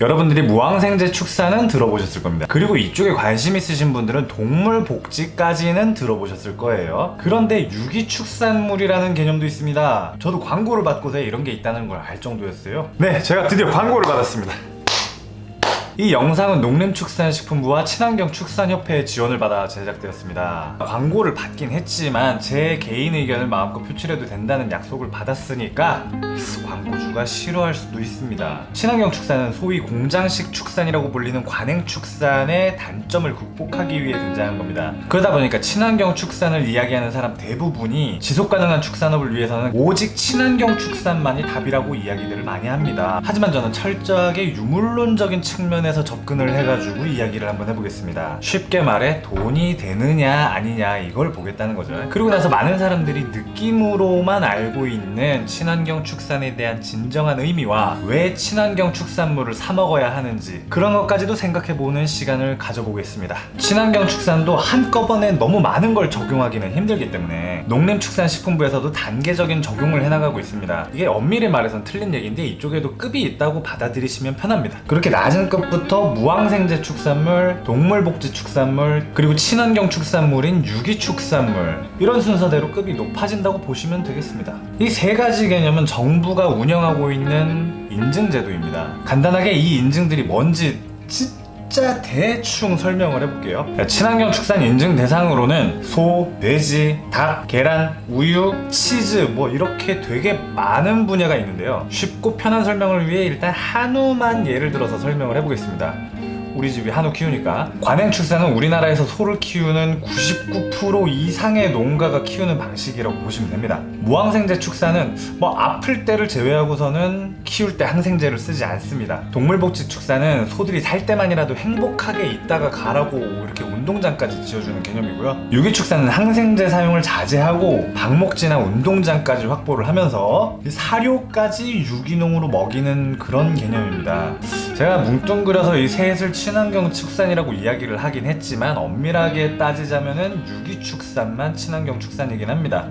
여러분들이 무항생제 축사는 들어보셨을 겁니다. 그리고 이쪽에 관심 있으신 분들은 동물복지까지는 들어보셨을 거예요. 그런데 유기축산물이라는 개념도 있습니다. 저도 광고를 받고서 이런 게 있다는 걸 알 정도였어요. 네, 제가 드디어 광고를 받았습니다. 이 영상은 농림축산식품부와 친환경축산협회의 지원을 받아 제작되었습니다. 광고를 받긴 했지만 제 개인 의견을 마음껏 표출해도 된다는 약속을 받았으니까 광고주가 싫어할 수도 있습니다. 친환경축산은 소위 공장식 축산이라고 불리는 관행축산의 단점을 극복하기 위해 등장한 겁니다. 그러다 보니까 친환경축산을 이야기하는 사람 대부분이 지속가능한 축산업을 위해서는 오직 친환경축산만이 답이라고 이야기들을 많이 합니다. 하지만 저는 철저하게 유물론적인 측면에서 접근을 해가지고 이야기를 한번 해보겠습니다. 쉽게 말해 돈이 되느냐 아니냐 이걸 보겠다는 거죠. 그리고 나서 많은 사람들이 느낌으로만 알고 있는 친환경 축산에 대한 진정한 의미와 왜 친환경 축산물을 사 먹어야 하는지 그런 것까지도 생각해보는 시간을 가져보겠습니다. 친환경 축산도 한꺼번에 너무 많은 걸 적용하기는 힘들기 때문에 농림축산식품부에서도 단계적인 적용을 해나가고 있습니다. 이게 엄밀히 말해선 틀린 얘기인데 이쪽에도 급이 있다고 받아들이시면 편합니다. 그렇게 낮은 급부터 무항생제 축산물, 동물복지 축산물, 그리고 친환경 축산물인 유기축산물 이런 순서대로 급이 높아진다고 보시면 되겠습니다. 이 세 가지 개념은 정부가 운영하고 있는 인증제도입니다. 간단하게 이 인증들이 뭔지 진짜 대충 설명을 해볼게요. 친환경 축산 인증 대상으로는 소, 돼지, 닭, 계란, 우유, 치즈 뭐 이렇게 되게 많은 분야가 있는데요. 쉽고 편한 설명을 위해 일단 한우만 예를 들어서 설명을 해보겠습니다. 우리 집이 한우 키우니까 관행축산은 우리나라에서 소를 키우는 99% 이상의 농가가 키우는 방식이라고 보시면 됩니다. 무항생제 축산은 아플 때를 제외하고서는 키울 때 항생제를 쓰지 않습니다. 동물복지 축산은 소들이 살 때만이라도 행복하게 있다가 가라고 이렇게 운동장까지 지어주는 개념이고요. 유기축산은 항생제 사용을 자제하고 방목지나 운동장까지 확보를 하면서 사료까지 유기농으로 먹이는 그런 개념입니다. 제가 뭉뚱그려서 이 셋을 친환경 축산이라고 이야기를 하긴 했지만 엄밀하게 따지자면은 유기축산만 친환경 축산이긴 합니다.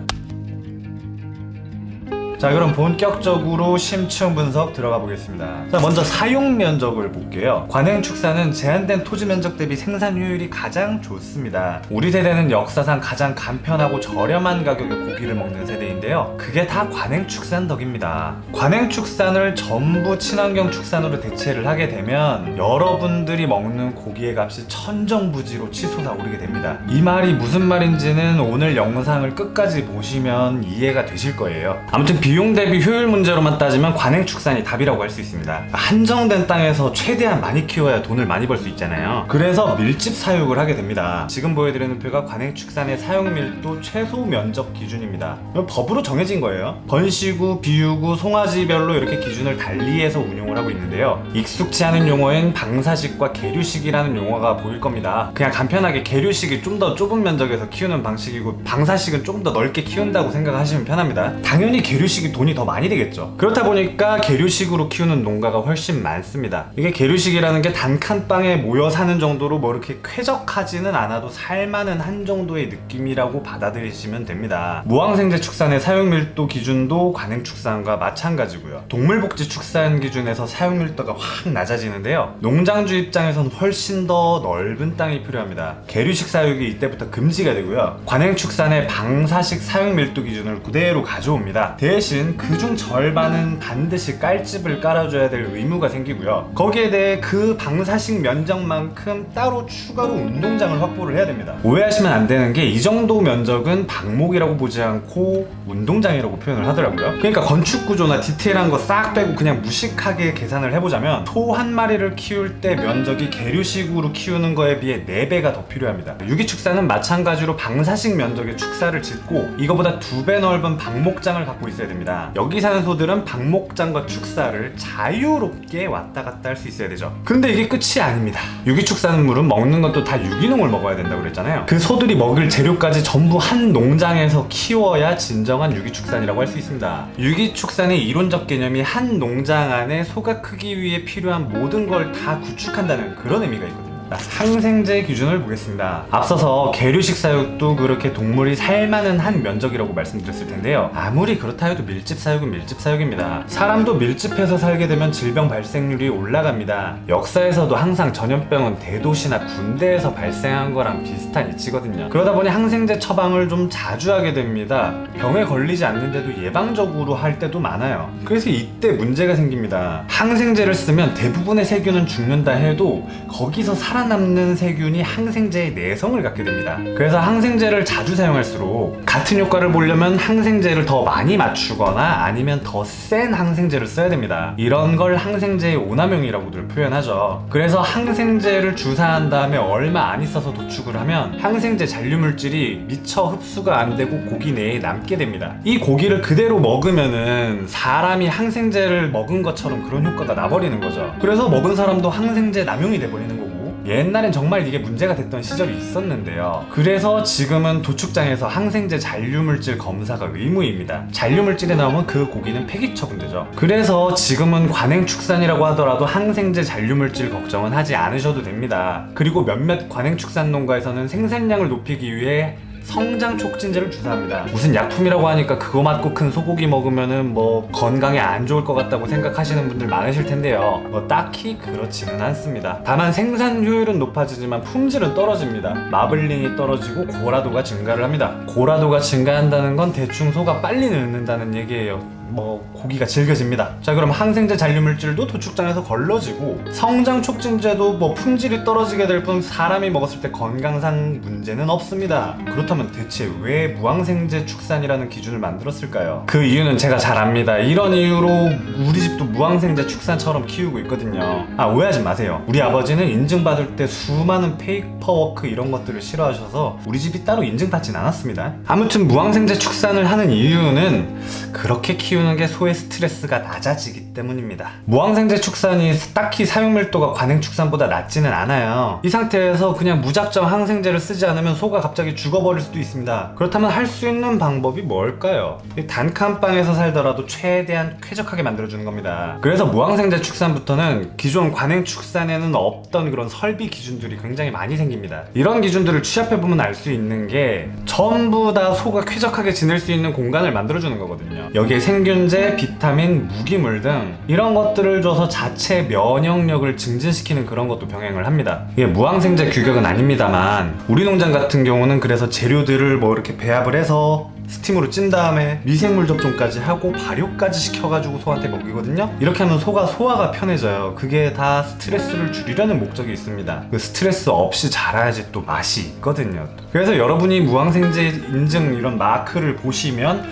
자, 그럼 본격적으로 심층 분석 들어가 보겠습니다. 자, 먼저 사용 면적을 볼게요. 관행축산은 제한된 토지 면적 대비 생산 효율이 가장 좋습니다. 우리 세대는 역사상 가장 간편하고 저렴한 가격에 고기를 먹는 세대인데요. 그게 다 관행축산 덕입니다. 관행축산을 전부 친환경 축산으로 대체를 하게 되면 여러분들이 먹는 고기의 값이 천정부지로 치솟아 오르게 됩니다. 이 말이 무슨 말인지는 오늘 영상을 끝까지 보시면 이해가 되실 거예요. 아무튼 비용 대비 효율 문제로만 따지면 관행축산이 답이라고 할 수 있습니다. 한정된 땅에서 최대한 많이 키워야 돈을 많이 벌 수 있잖아요. 그래서 밀집 사육을 하게 됩니다. 지금 보여드리는 표가 관행축산의 사육 밀도 최소 면적 기준입니다. 법으로 정해진 거예요. 번시구, 비유구, 송아지별로 이렇게 기준을 달리해서 운용을 하고 있는데요. 익숙치 않은 용어인 방사식과 계류식이라는 용어가 보일 겁니다. 그냥 간편하게 계류식이 좀 더 좁은 면적에서 키우는 방식이고 방사식은 좀 더 넓게 키운다고 생각하시면 편합니다. 당연히 계류식이 돈이 더 많이 되겠죠. 그렇다 보니까 계류식으로 키우는 농가가 훨씬 많습니다. 이게 계류식이라는 게 단칸방에 모여 사는 정도로 이렇게 쾌적하지는 않아도 살만한 한 정도의 느낌이라고 받아들이시면 됩니다. 무항생제 축산의 사육밀도 기준도 관행축산과 마찬가지고요. 동물복지 축산 기준에서 사육밀도가 확 낮아지는데요. 농장주 입장에서는 훨씬 더 넓은 땅이 필요합니다. 계류식 사육이 이때부터 금지가 되고요. 관행축산의 방사식 사육밀도 기준을 그대로 가져옵니다. 대신 그중 절반은 반드시 깔집을 깔아줘야 될 의무가 생기고요. 거기에 대해 그 방사식 면적만큼 따로 추가로 운동장을 확보를 해야 됩니다. 오해하시면 안 되는 게 이 정도 면적은 방목이라고 보지 않고 운동장이라고 표현을 하더라고요. 그러니까 건축구조나 디테일한 거 싹 빼고 그냥 무식하게 계산을 해보자면 소 한 마리를 키울 때 면적이 계류식으로 키우는 거에 비해 4배가 더 필요합니다. 유기축산은 마찬가지로 방사식 면적의 축사를 짓고 이거보다 2배 넓은 방목장을 갖고 있어야 됩니다. 여기 사는 소들은 방목장과 축사를 자유롭게 왔다 갔다 할 수 있어야 되죠. 근데 이게 끝이 아닙니다. 유기축산물은 먹는 것도 다 유기농을 먹어야 된다고 그랬잖아요. 그 소들이 먹을 재료까지 전부 한 농장에서 키워야 진정한 유기축산이라고 할 수 있습니다. 유기축산의 이론적 개념이 한 농장 안에 소가 크기 위해 필요한 모든 걸 다 구축한다는 그런 의미가 있거든요. 항생제 기준을 보겠습니다. 앞서서 계류식 사육도 그렇게 동물이 살만한 한 면적이라고 말씀드렸을 텐데요. 아무리 그렇다 해도 밀집 사육은 밀집 사육입니다. 사람도 밀집해서 살게 되면 질병 발생률이 올라갑니다. 역사에서도 항상 전염병은 대도시나 군대에서 발생한 거랑 비슷한 이치거든요. 그러다 보니 항생제 처방을 좀 자주 하게 됩니다. 병에 걸리지 않는데도 예방적으로 할 때도 많아요. 그래서 이때 문제가 생깁니다. 항생제를 쓰면 대부분의 세균은 죽는다 해도 거기서 살아남는 세균이 항생제의 내성을 갖게 됩니다. 그래서 항생제를 자주 사용할수록 같은 효과를 보려면 항생제를 더 많이 맞추거나 아니면 더 센 항생제를 써야 됩니다. 이런 걸 항생제의 오남용이라고들 표현하죠. 그래서 항생제를 주사한 다음에 얼마 안 있어서 도축을 하면 항생제 잔류물질이 미처 흡수가 안 되고 고기 내에 남게 됩니다. 이 고기를 그대로 먹으면은 사람이 항생제를 먹은 것처럼 그런 효과가 나버리는 거죠. 그래서 먹은 사람도 항생제 남용이 돼버리는 거고, 옛날엔 정말 이게 문제가 됐던 시절이 있었는데요. 그래서 지금은 도축장에서 항생제 잔류물질 검사가 의무입니다. 잔류물질이 나오면 그 고기는 폐기 처분되죠. 그래서 지금은 관행축산이라고 하더라도 항생제 잔류물질 걱정은 하지 않으셔도 됩니다. 그리고 몇몇 관행축산 농가에서는 생산량을 높이기 위해 성장 촉진제를 주사합니다. 무슨 약품이라고 하니까 그거 맞고 큰 소고기 먹으면은 뭐 건강에 안 좋을 것 같다고 생각하시는 분들 많으실 텐데요. 뭐 딱히 그렇지는 않습니다. 다만 생산 효율은 높아지지만 품질은 떨어집니다. 마블링이 떨어지고 고라도가 증가를 합니다. 고라도가 증가한다는 건 대충 소가 빨리 늙는다는 얘기예요. 뭐 고기가 질겨집니다. 자, 그럼 항생제 잔류물질도 도축장에서 걸러지고 성장 촉진제도 뭐 품질이 떨어지게 될 뿐 사람이 먹었을 때 건강상 문제는 없습니다. 그렇다면 대체 왜 무항생제 축산이라는 기준을 만들었을까요? 그 이유는 제가 잘 압니다. 이런 이유로 우리 집도 무항생제 축산처럼 키우고 있거든요. 오해하지 마세요. 우리 아버지는 인증받을 때 수많은 페이퍼워크 이런 것들을 싫어하셔서 우리 집이 따로 인증받진 않았습니다. 아무튼 무항생제 축산을 하는 이유는 그렇게 키우는 게 소의 스트레스가 낮아지기 때문입니다. 무항생제 축산이 딱히 사육밀도가 관행축산보다 낮지는 않아요. 이 상태에서 그냥 무작정 항생제를 쓰지 않으면 소가 갑자기 죽어버릴 수도 있습니다. 그렇다면 할 수 있는 방법이 뭘까요? 단칸방에서 살더라도 최대한 쾌적하게 만들어주는 겁니다. 그래서 무항생제 축산부터는 기존 관행축산에는 없던 그런 설비 기준들이 굉장히 많이 생깁니다. 이런 기준들을 취합해보면 알 수 있는 게 전부 다 소가 쾌적하게 지낼 수 있는 공간을 만들어주는 거거든요. 여기에 생균제, 비타민, 무기물 등 이런 것들을 줘서 자체 면역력을 증진시키는 그런 것도 병행을 합니다. 이게 무항생제 규격은 아닙니다만 우리 농장 같은 경우는 그래서 재료들을 뭐 이렇게 배합을 해서 스팀으로 찐 다음에 미생물 접종까지 하고 발효까지 시켜가지고 소한테 먹이거든요. 이렇게 하면 소가 소화가 편해져요. 그게 다 스트레스를 줄이려는 목적이 있습니다. 그 스트레스 없이 자라야지 또 맛이 있거든요. 그래서 여러분이 무항생제 인증 이런 마크를 보시면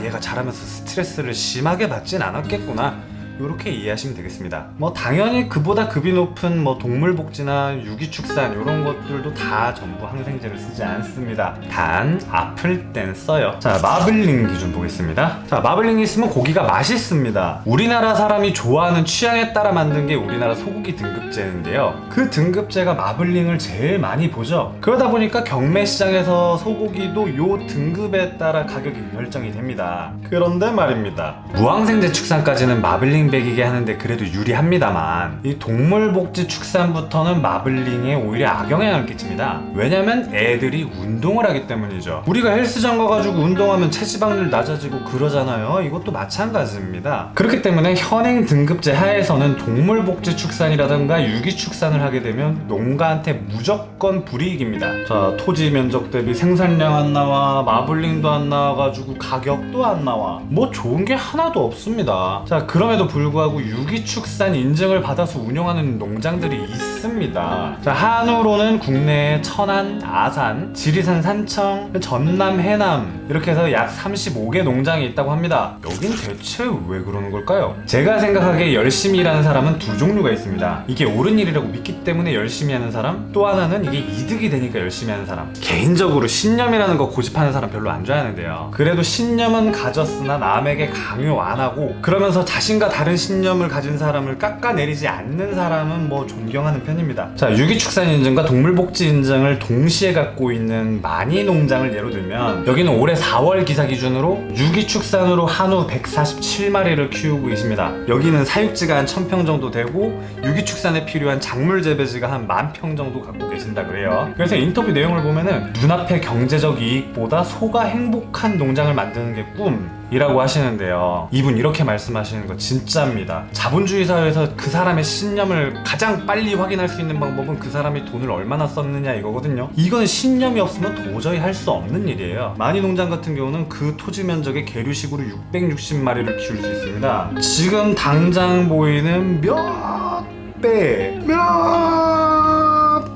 얘가 자라면서 스트레스를 심하게 받진 않았겠구나, 이렇게 이해하시면 되겠습니다. 뭐 당연히 그보다 급이 높은 뭐 동물복지나 유기축산 이런 것들도 다 전부 항생제를 쓰지 않습니다. 단 아플 땐 써요. 자, 마블링 기준 보겠습니다. 자, 마블링이 있으면 고기가 맛있습니다. 우리나라 사람이 좋아하는 취향에 따라 만든 게 우리나라 소고기 등급제인데요. 그 등급제가 마블링을 제일 많이 보죠. 그러다 보니까 경매시장에서 소고기도 요 등급에 따라 가격이 결정이 됩니다. 그런데 말입니다, 무항생제 축산까지는 마블링 배기게 하는데 그래도 유리합니다만 이 동물복지 축산부터는 마블링에 오히려 악영향을 끼칩니다. 왜냐면 애들이 운동을 하기 때문이죠. 우리가 헬스장 가가지고 운동하면 체지방률 낮아지고 그러잖아요. 이것도 마찬가지입니다. 그렇기 때문에 현행 등급제 하에서는 동물복지 축산이라든가 유기축산을 하게 되면 농가한테 무조건 불이익입니다. 자, 토지 면적 대비 생산량 안 나와, 마블링도 안 나와가지고 가격도 안 나와, 뭐 좋은 게 하나도 없습니다. 자, 그럼에도 불구하고 유기축산 인증을 받아서 운영하는 농장들이 있습니다. 자, 한우로는 국내에 천안, 아산, 지리산, 산청, 전남, 해남 이렇게 해서 약 35개 농장이 있다고 합니다. 여긴 대체 왜 그러는 걸까요? 제가 생각하기에 열심히 일하는 사람은 두 종류가 있습니다. 이게 옳은 일이라고 믿기 때문에 열심히 하는 사람, 또 하나는 이게 이득이 되니까 열심히 하는 사람. 개인적으로 신념이라는 거 고집하는 사람 별로 안 좋아하는데요. 그래도 신념은 가졌으나 남에게 강요 안 하고 그러면서 자신과 다른 신념을 가진 사람을 깎아내리지 않는 사람은 뭐 존경하는 편입니다. 자, 유기축산인증과 동물복지인증을 동시에 갖고 있는 많이 농장을 예로 들면 여기는 올해 4월 기사 기준으로 유기축산으로 한우 147마리를 키우고 계십니다. 여기는 사육지가 한 1000평 정도 되고 유기축산에 필요한 작물 재배지가 한 10,000평 정도 갖고 계신다 그래요. 그래서 인터뷰 내용을 보면은 눈앞의 경제적 이익보다 소가 행복한 농장을 만드는 게 꿈이라고 하시는데요. 이분 이렇게 말씀하시는 거 진짜입니다. 자본주의 사회에서 그 사람의 신념을 가장 빨리 확인할 수 있는 방법은 그 사람이 돈을 얼마나 썼느냐 이거거든요. 이건 신념이 없으면 도저히 할 수 없는 일이에요. 많이 농장 같은 경우는 그 토지 면적의 계류식으로 660마리를 키울 수 있습니다. 지금 당장 보이는 몇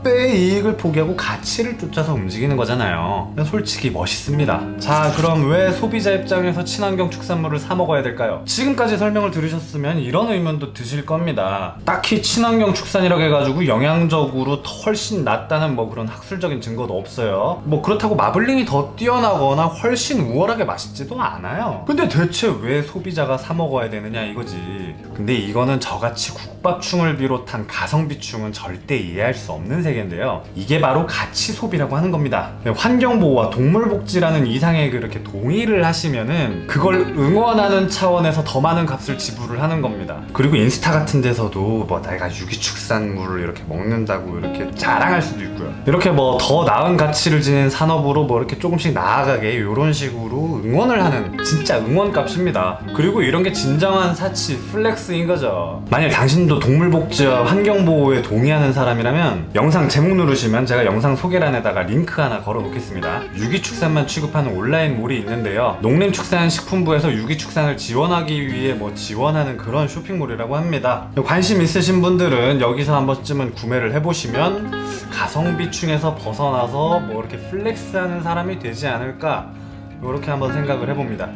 배의 이익을 포기하고 가치를 쫓아서 움직이는 거잖아요. 솔직히 멋있습니다. 자, 그럼 왜 소비자 입장에서 친환경 축산물을 사 먹어야 될까요? 지금까지 설명을 들으셨으면 이런 의문도 드실 겁니다. 딱히 친환경 축산이라고 해가지고 영양적으로 훨씬 낫다는 뭐 그런 학술적인 증거도 없어요. 뭐 그렇다고 마블링이 더 뛰어나거나 훨씬 우월하게 맛있지도 않아요. 근데 대체 왜 소비자가 사 먹어야 되느냐 이거지. 근데 이거는 저같이 국밥충을 비롯한 가성비충은 절대 이해할 수 없는 세계인데요. 이게 바로 가치 소비라고 하는 겁니다. 환경보호와 동물복지라는 이상의 그렇게 동의를 하시면은 그걸 응원하는 차원에서 더 많은 값을 지불을 하는 겁니다. 그리고 인스타 같은 데서도 뭐 내가 유기축산물을 이렇게 먹는다고 이렇게 자랑할 수도 있고요. 이렇게 뭐 더 나은 가치를 지닌 산업으로 뭐 이렇게 조금씩 나아가게 이런 식으로 응원을 하는 진짜 응원값입니다. 그리고 이런 게 진정한 사치 플렉스인 거죠. 만약 당신도 동물복지와 환경보호에 동의하는 사람이라면 영상 제목 누르시면 제가 영상 소개란에다가 링크 하나 걸어 놓겠습니다. 유기축산만 취급하는 온라인몰이 있는데요. 농림축산식품부에서 유기축산을 지원하기 위해 뭐 지원하는 그런 쇼핑몰이라고 합니다. 관심 있으신 분들은 여기서 한 번쯤은 구매를 해보시면 가성비충에서 벗어나서 뭐 이렇게 플렉스하는 사람이 되지 않을까 이렇게 한번 생각을 해봅니다.